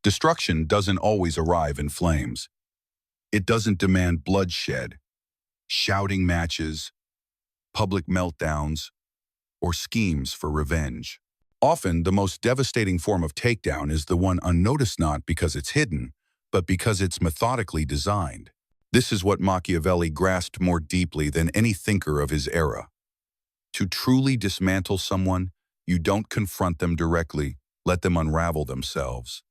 Destruction doesn't always arrive in flames. It doesn't demand bloodshed, shouting matches, public meltdowns, or schemes for revenge. Often, the most devastating form of takedown is the one unnoticed, not because it's hidden, but because it's methodically designed. This is what Machiavelli grasped more deeply than any thinker of his era. To truly dismantle someone, you don't confront them directly, let them unravel themselves.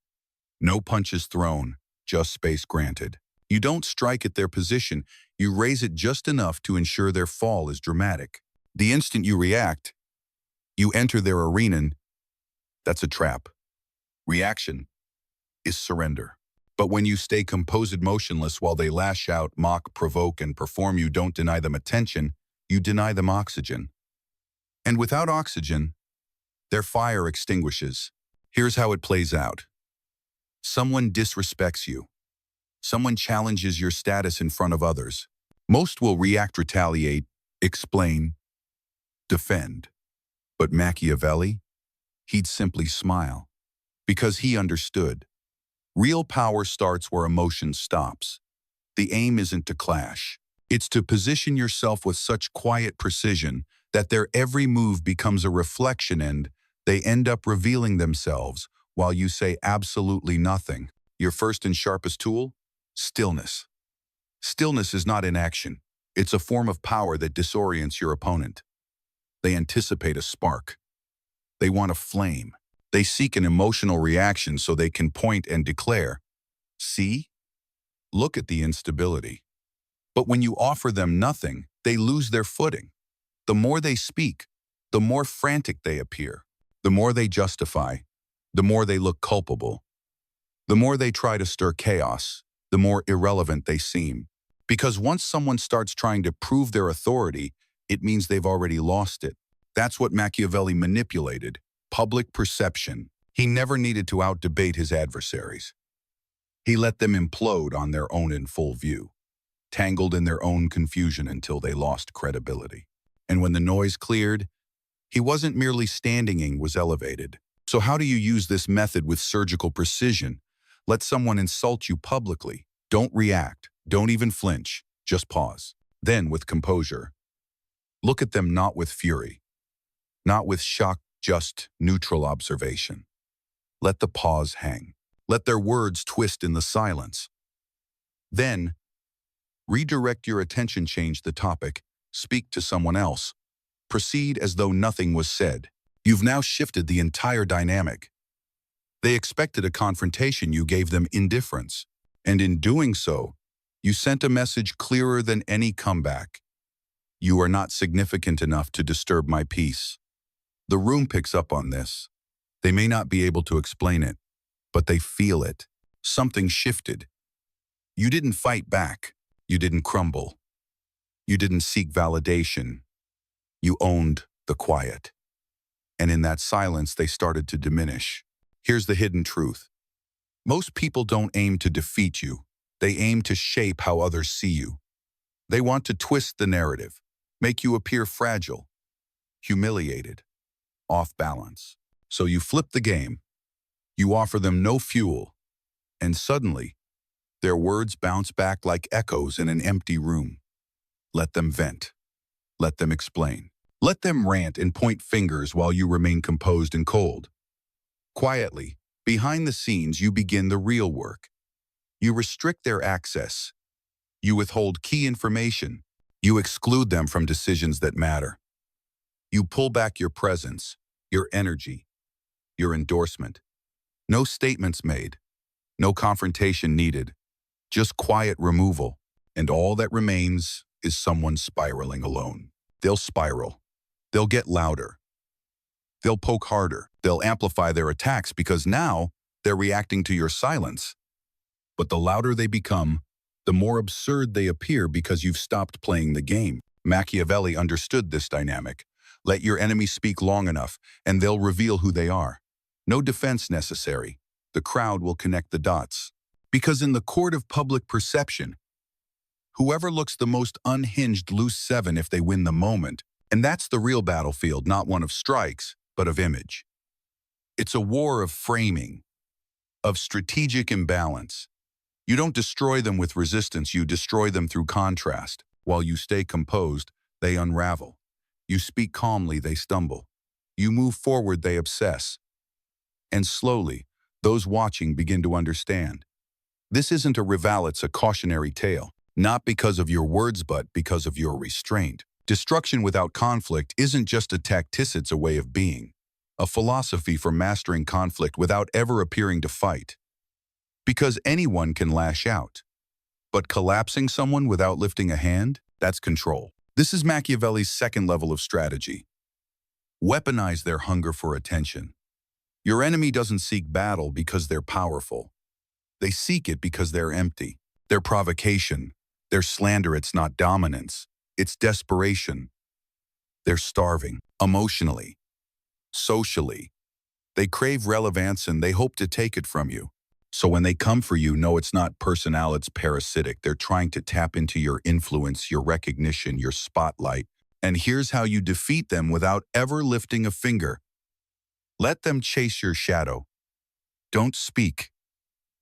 No punches thrown, just space granted. You don't strike at their position, you raise it just enough to ensure their fall is dramatic. The instant you react, you enter their arena, and that's a trap. Reaction is surrender. But when you stay composed motionless while they lash out, mock, provoke, and perform, you don't deny them attention, you deny them oxygen. And without oxygen, their fire extinguishes. Here's how it plays out. Someone disrespects you. Someone challenges your status in front of others. Most will react, retaliate, explain, defend. But Machiavelli, he'd simply smile, because he understood. Real power starts where emotion stops. The aim isn't to clash. It's to position yourself with such quiet precision that their every move becomes a reflection, and they end up revealing themselves while you say absolutely nothing. Your first and sharpest tool? Stillness. Stillness is not inaction. It's a form of power that disorients your opponent. They anticipate a spark. They want a flame. They seek an emotional reaction so they can point and declare, "See? Look at the instability." But when you offer them nothing, they lose their footing. The more they speak, the more frantic they appear. The more they justify, the more they look culpable. The more they try to stir chaos, the more irrelevant they seem. Because once someone starts trying to prove their authority, it means they've already lost it. That's what Machiavelli manipulated, public perception. He never needed to out-debate his adversaries. He let them implode on their own in full view, tangled in their own confusion until they lost credibility. And when the noise cleared, he wasn't merely standing, he was elevated. So how do you use this method with surgical precision? Let someone insult you publicly. Don't react. Don't even flinch. Just pause. Then, with composure, look at them not with fury, not with shock, just neutral observation. Let the pause hang. Let their words twist in the silence. Then, redirect your attention, change the topic, speak to someone else. Proceed as though nothing was said. You've now shifted the entire dynamic. They expected a confrontation, you gave them indifference. And in doing so, you sent a message clearer than any comeback. You are not significant enough to disturb my peace. The room picks up on this. They may not be able to explain it, but they feel it. Something shifted. You didn't fight back. You didn't crumble. You didn't seek validation. You owned the quiet. And in that silence, they started to diminish. Here's the hidden truth. Most people don't aim to defeat you. They aim to shape how others see you. They want to twist the narrative, make you appear fragile, humiliated, off balance. So you flip the game. You offer them no fuel. And suddenly, their words bounce back like echoes in an empty room. Let them vent. Let them explain. Let them rant and point fingers while you remain composed and cold. Quietly, behind the scenes, you begin the real work. You restrict their access. You withhold key information. You exclude them from decisions that matter. You pull back your presence, your energy, your endorsement. No statements made. No confrontation needed. Just quiet removal. And all that remains is someone spiraling alone. They'll spiral. They'll get louder. They'll poke harder. They'll amplify their attacks because now they're reacting to your silence. But the louder they become, the more absurd they appear because you've stopped playing the game. Machiavelli understood this dynamic. Let your enemy speak long enough, and they'll reveal who they are. No defense necessary. The crowd will connect the dots. Because in the court of public perception, whoever looks the most unhinged lose 7 if they win the moment. And that's the real battlefield, not one of strikes, but of image. It's a war of framing. of strategic imbalance. You don't destroy them with resistance, you destroy them through contrast. While you stay composed, they unravel. You speak calmly, they stumble. You move forward, they obsess. And slowly, those watching begin to understand. This isn't a rival, it's a cautionary tale. Not because of your words, but because of your restraint. Destruction without conflict isn't just a tactic, it's a way of being. A philosophy for mastering conflict without ever appearing to fight. Because anyone can lash out. But collapsing someone without lifting a hand, that's control. This is Machiavelli's second level of strategy. Weaponize their hunger for attention. Your enemy doesn't seek battle because they're powerful. They seek it because they're empty. Their provocation, their slander, it's not dominance. It's desperation. They're starving, emotionally, socially. They crave relevance and they hope to take it from you. So when they come for you, no, it's not personal, it's parasitic. They're trying to tap into your influence, your recognition, your spotlight. And here's how you defeat them without ever lifting a finger. Let them chase your shadow. Don't speak.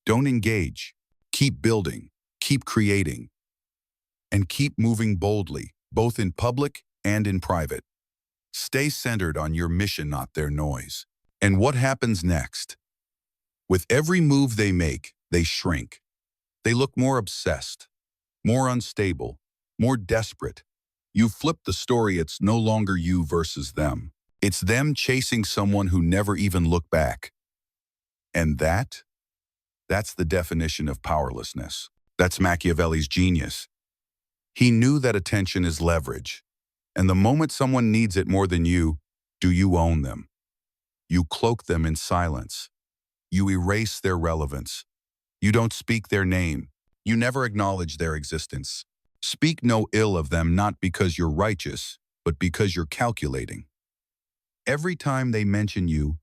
Don't engage. Keep building. Keep creating. And keep moving boldly, both in public and in private. Stay centered on your mission, not their noise. And what happens next? With every move they make, they shrink. They look more obsessed, more unstable, more desperate. You flip the story, it's no longer you versus them. It's them chasing someone who never even looked back. And that's the definition of powerlessness. That's Machiavelli's genius. He knew that attention is leverage. And the moment someone needs it more than you, do you own them? You cloak them in silence. You erase their relevance. You don't speak their name. You never acknowledge their existence. Speak no ill of them, not because you're righteous, but because you're calculating. Every time they mention you,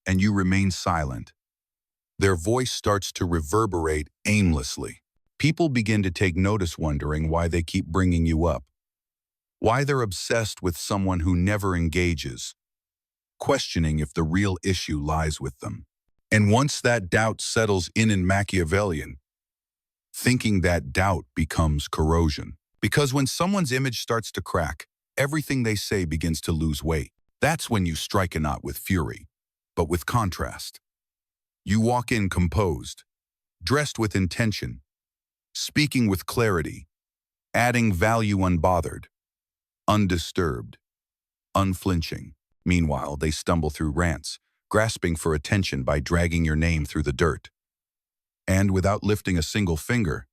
and you remain silent, their voice starts to reverberate aimlessly. People begin to take notice, wondering why they keep bringing you up. Why they're obsessed with someone who never engages, questioning if the real issue lies with them. And once that doubt settles in Machiavellian, thinking that doubt becomes corrosion. Because when someone's image starts to crack, everything they say begins to lose weight. That's when you strike a not with fury, but with contrast. You walk in composed, dressed with intention, speaking with clarity, adding value unbothered, undisturbed, unflinching. Meanwhile, they stumble through rants, grasping for attention by dragging your name through the dirt. And without lifting a single finger,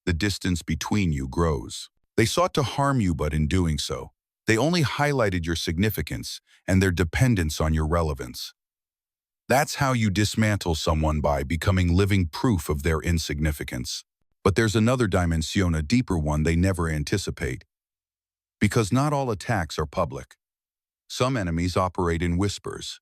the distance between you grows. They sought to harm you, but in doing so, they only highlighted your significance and their dependence on your relevance. That's how you dismantle someone, by becoming living proof of their insignificance. But there's another dimension, a deeper one they never anticipate. Because not all attacks are public. Some enemies operate in whispers.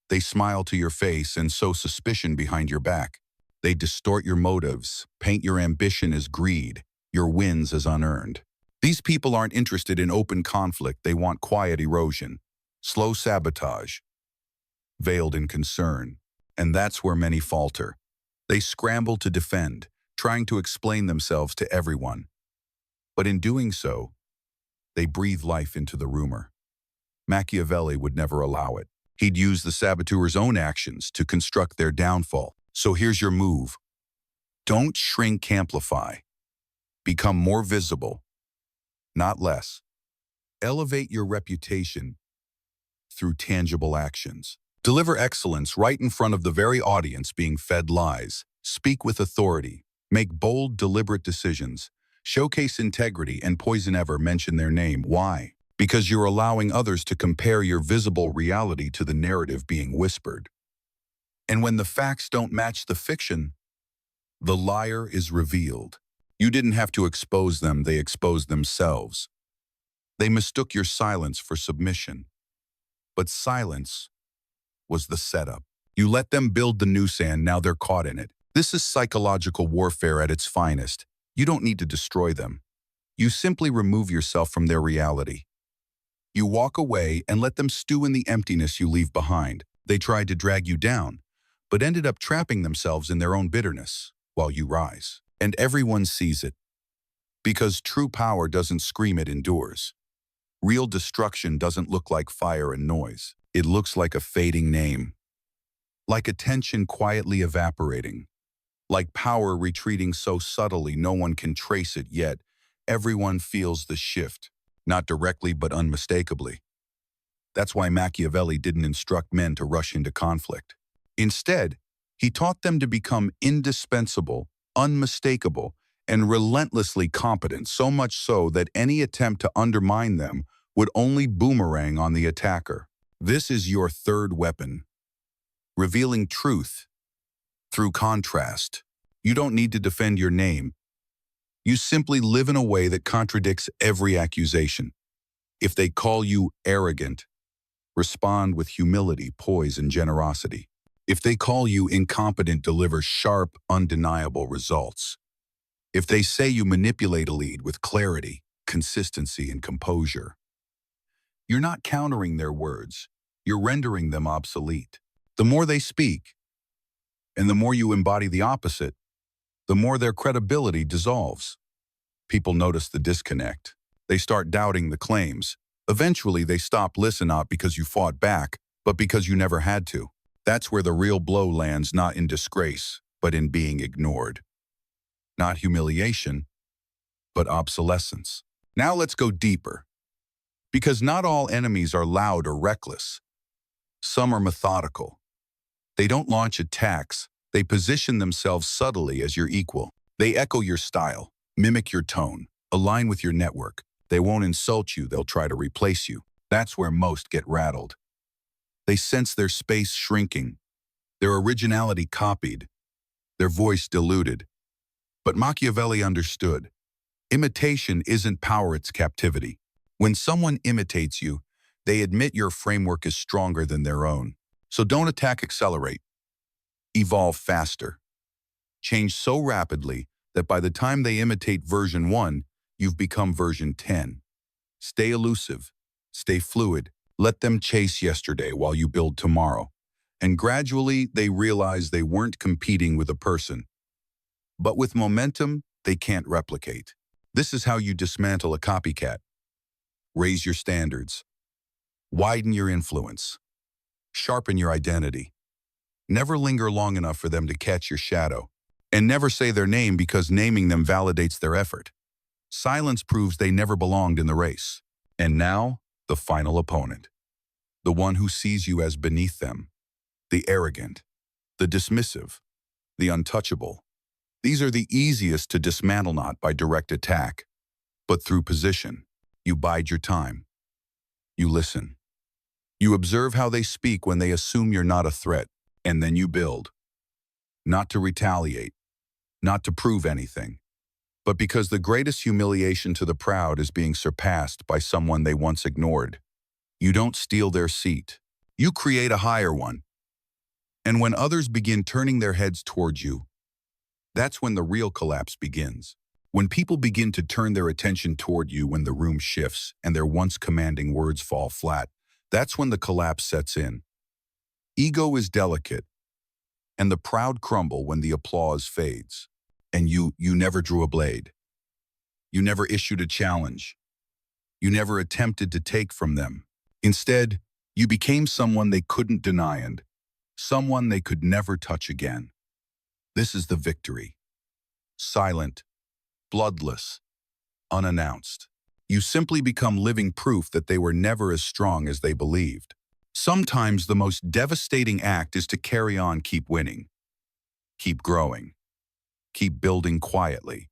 They smile to your face and sow suspicion behind your back. They distort your motives, paint your ambition as greed, your wins as unearned. These people aren't interested in open conflict, they want quiet erosion, slow sabotage, veiled in concern. And that's where many falter. They scramble to defend, trying to explain themselves to everyone. But in doing so, they breathe life into the rumor. Machiavelli would never allow it. He'd use the saboteur's own actions to construct their downfall. So here's your move. Don't shrink, amplify. Become more visible, not less. Elevate your reputation through tangible actions. Deliver excellence right in front of the very audience being fed lies. Speak with authority. Make bold, deliberate decisions. Showcase integrity and poison ever mention their name. Why? Because you're allowing others to compare your visible reality to the narrative being whispered. And when the facts don't match the fiction, the liar is revealed. You didn't have to expose them, they exposed themselves. They mistook your silence for submission. But silence was the setup. You let them build the noose and now they're caught in it. This is psychological warfare at its finest. You don't need to destroy them. You simply remove yourself from their reality. You walk away and let them stew in the emptiness you leave behind. They tried to drag you down, but ended up trapping themselves in their own bitterness while you rise. And everyone sees it, because true power doesn't scream, it endures. Real destruction doesn't look like fire and noise. It looks like a fading name, like attention quietly evaporating, like power retreating so subtly no one can trace it, yet everyone feels the shift, not directly but unmistakably. That's why Machiavelli didn't instruct men to rush into conflict. Instead, he taught them to become indispensable, unmistakable, and relentlessly competent, so much so that any attempt to undermine them would only boomerang on the attacker. This is your third weapon, revealing truth through contrast. You don't need to defend your name. You simply live in a way that contradicts every accusation. If they call you arrogant, respond with humility, poise, and generosity. If they call you incompetent, deliver sharp, undeniable results. If they say you manipulate a lead with clarity, consistency, and composure, you're not countering their words, you're rendering them obsolete. The more they speak, and the more you embody the opposite, the more their credibility dissolves. People notice the disconnect. They start doubting the claims. Eventually, they stop listening, not because you fought back, but because you never had to. That's where the real blow lands, not in disgrace, but in being ignored. Not humiliation, but obsolescence. Now let's go deeper. Because not all enemies are loud or reckless. Some are methodical. They don't launch attacks. They position themselves subtly as your equal. They echo your style, mimic your tone, align with your network. They won't insult you, they'll try to replace you. That's where most get rattled. They sense their space shrinking, their originality copied, their voice diluted. But Machiavelli understood. Imitation isn't power, it's captivity. When someone imitates you, they admit your framework is stronger than their own. So don't attack, accelerate. Evolve faster. Change so rapidly that by the time they imitate version 1, you've become version 10. Stay elusive. Stay fluid. Let them chase yesterday while you build tomorrow. And gradually, they realize they weren't competing with a person, but with momentum they can't replicate. This is how you dismantle a copycat. Raise your standards. Widen your influence. Sharpen your identity. Never linger long enough for them to catch your shadow. And never say their name, because naming them validates their effort. Silence proves they never belonged in the race. And now, the final opponent. The one who sees you as beneath them. The arrogant. The dismissive. The untouchable. These are the easiest to dismantle, not by direct attack, but through position. You bide your time. You listen. You observe how they speak when they assume you're not a threat, and then you build. Not to retaliate, not to prove anything, but because the greatest humiliation to the proud is being surpassed by someone they once ignored. You don't steal their seat. You create a higher one. And when others begin turning their heads towards you, that's when the real collapse begins. When people begin to turn their attention toward you, when the room shifts and their once commanding words fall flat, that's when the collapse sets in. Ego is delicate, and the proud crumble when the applause fades. And you never drew a blade. You never issued a challenge. You never attempted to take from them. Instead, you became someone they couldn't deny, and someone they could never touch again. This is the victory. Silent, bloodless, unannounced. You simply become living proof that they were never as strong as they believed. Sometimes the most devastating act is to carry on, keep winning, keep growing, keep building quietly,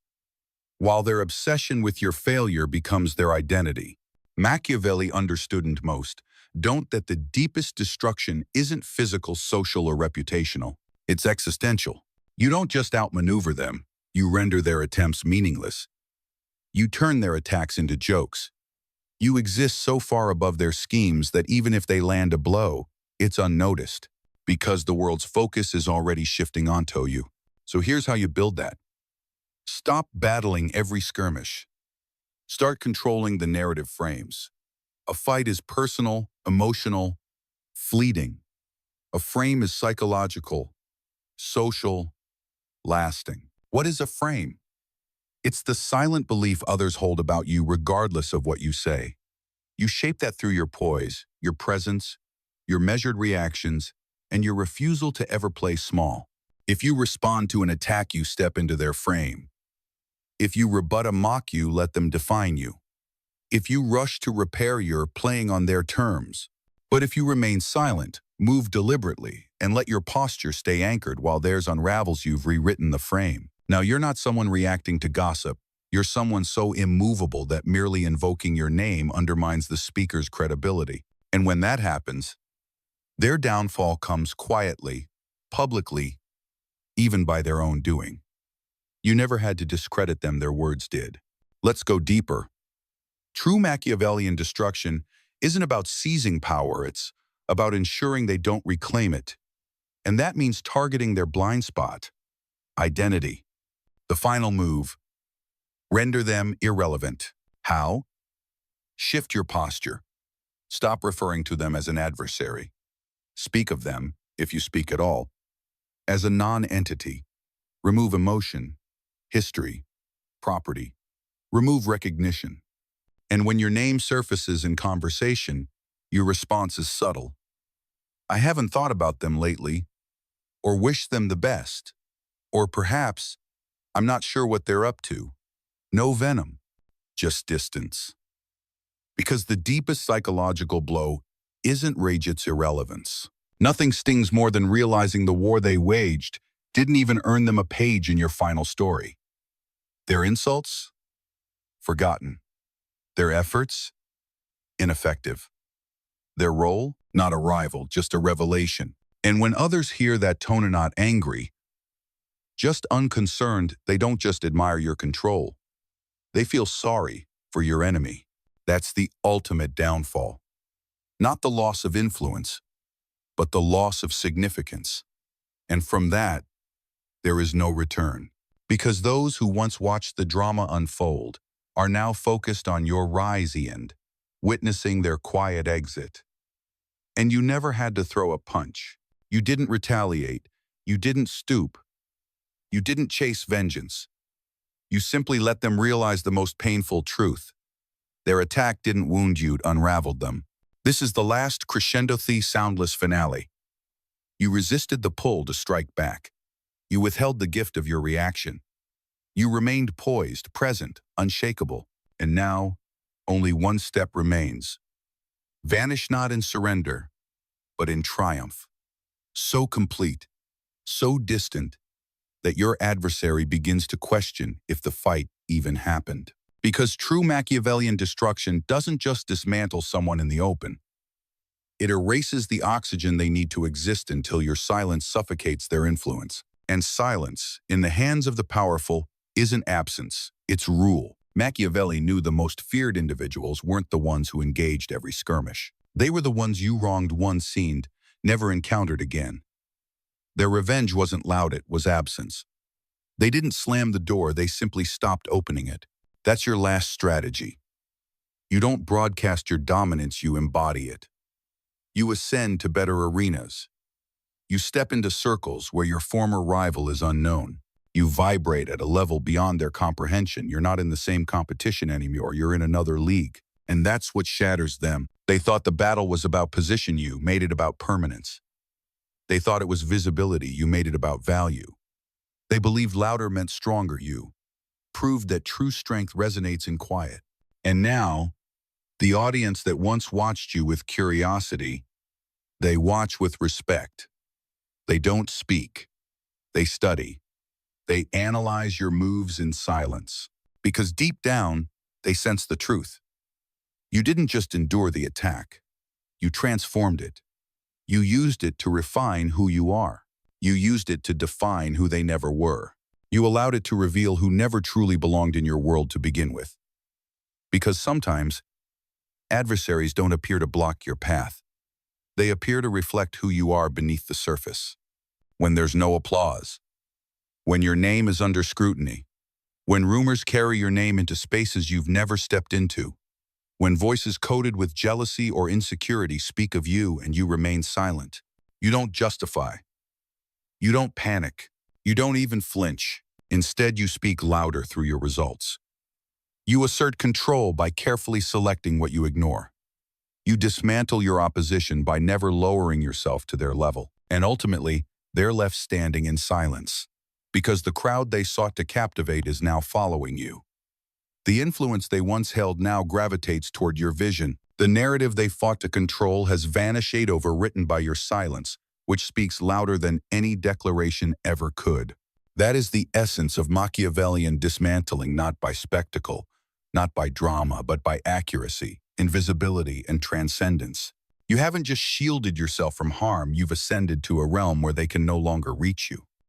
while their obsession with your failure becomes their identity. Machiavelli understood and most don't that the deepest destruction isn't physical, social, or reputational. It's existential. You don't just outmaneuver them, you render their attempts meaningless. You turn their attacks into jokes. You exist so far above their schemes that even if they land a blow, it's unnoticed, because the world's focus is already shifting onto you. So here's how you build that. Stop battling every skirmish. Start controlling the narrative frames. A fight is personal, emotional, fleeting. A frame is psychological, social, lasting. What is a frame? It's the silent belief others hold about you regardless of what you say. You shape that through your poise, your presence, your measured reactions, and your refusal to ever play small. If you respond to an attack, you step into their frame. If you rebut a mock, you let them define you. If you rush to repair, you're playing on their terms. But if you remain silent, move deliberately, and let your posture stay anchored while theirs unravels, you've rewritten the frame. Now, you're not someone reacting to gossip. You're someone so immovable that merely invoking your name undermines the speaker's credibility. And when that happens, their downfall comes quietly, publicly, even by their own doing. You never had to discredit them, their words did. Let's go deeper. True Machiavellian destruction isn't about seizing power, it's about ensuring they don't reclaim it. And that means targeting their blind spot, identity. The final move, render them irrelevant. How? Shift your posture. Stop referring to them as an adversary. Speak of them, if you speak at all, as a non-entity. Remove emotion, history, property. Remove recognition. And when your name surfaces in conversation, your response is subtle. I haven't thought about them lately, or wish them the best, or perhaps I'm not sure what they're up to. No venom, just distance. Because the deepest psychological blow isn't rage, it's irrelevance. Nothing stings more than realizing the war they waged didn't even earn them a page in your final story. Their insults? Forgotten. Their efforts? Ineffective. Their role? Not a rival, just a revelation. And when others hear that tone and not angry, just unconcerned, they don't just admire your control. They feel sorry for your enemy. That's the ultimate downfall. Not the loss of influence, but the loss of significance. And from that, there is no return. Because those who once watched the drama unfold are now focused on your rise end, witnessing their quiet exit. And you never had to throw a punch. You didn't retaliate. You didn't stoop. You didn't chase vengeance. You simply let them realize the most painful truth. Their attack didn't wound you, it unraveled them. This is the last crescendo, the soundless finale. You resisted the pull to strike back. You withheld the gift of your reaction. You remained poised, present, unshakable. And now, only one step remains. Vanish not in surrender, but in triumph. So complete, so distant, that your adversary begins to question if the fight even happened. Because true Machiavellian destruction doesn't just dismantle someone in the open. It erases the oxygen they need to exist until your silence suffocates their influence. And silence, in the hands of the powerful, isn't absence, it's rule. Machiavelli knew the most feared individuals weren't the ones who engaged every skirmish. They were the ones you wronged once seen, never encountered again. Their revenge wasn't loud, it was absence. They didn't slam the door, they simply stopped opening it. That's your last strategy. You don't broadcast your dominance, you embody it. You ascend to better arenas. You step into circles where your former rival is unknown. You vibrate at a level beyond their comprehension. You're not in the same competition anymore, you're in another league. And that's what shatters them. They thought the battle was about position, you made it about permanence. They thought it was visibility, you made it about value. They believed louder meant stronger, you proved that true strength resonates in quiet. And now, the audience that once watched you with curiosity, they watch with respect. They don't speak. They study. They analyze your moves in silence. Because deep down, they sense the truth. You didn't just endure the attack. You transformed it. You used it to refine who you are. You used it to define who they never were. You allowed it to reveal who never truly belonged in your world to begin with. Because sometimes, adversaries don't appear to block your path. They appear to reflect who you are beneath the surface. When there's no applause. When your name is under scrutiny. When rumors carry your name into spaces you've never stepped into. When voices coated with jealousy or insecurity speak of you and you remain silent. You don't justify. You don't panic. You don't even flinch. Instead, you speak louder through your results. You assert control by carefully selecting what you ignore. You dismantle your opposition by never lowering yourself to their level. And ultimately, they're left standing in silence, because the crowd they sought to captivate is now following you. The influence they once held now gravitates toward your vision. The narrative they fought to control has vanished, overwritten by your silence, which speaks louder than any declaration ever could. That is the essence of Machiavellian dismantling, not by spectacle, not by drama, but by accuracy, invisibility, and transcendence. You haven't just shielded yourself from harm, you've ascended to a realm where they can no longer reach you.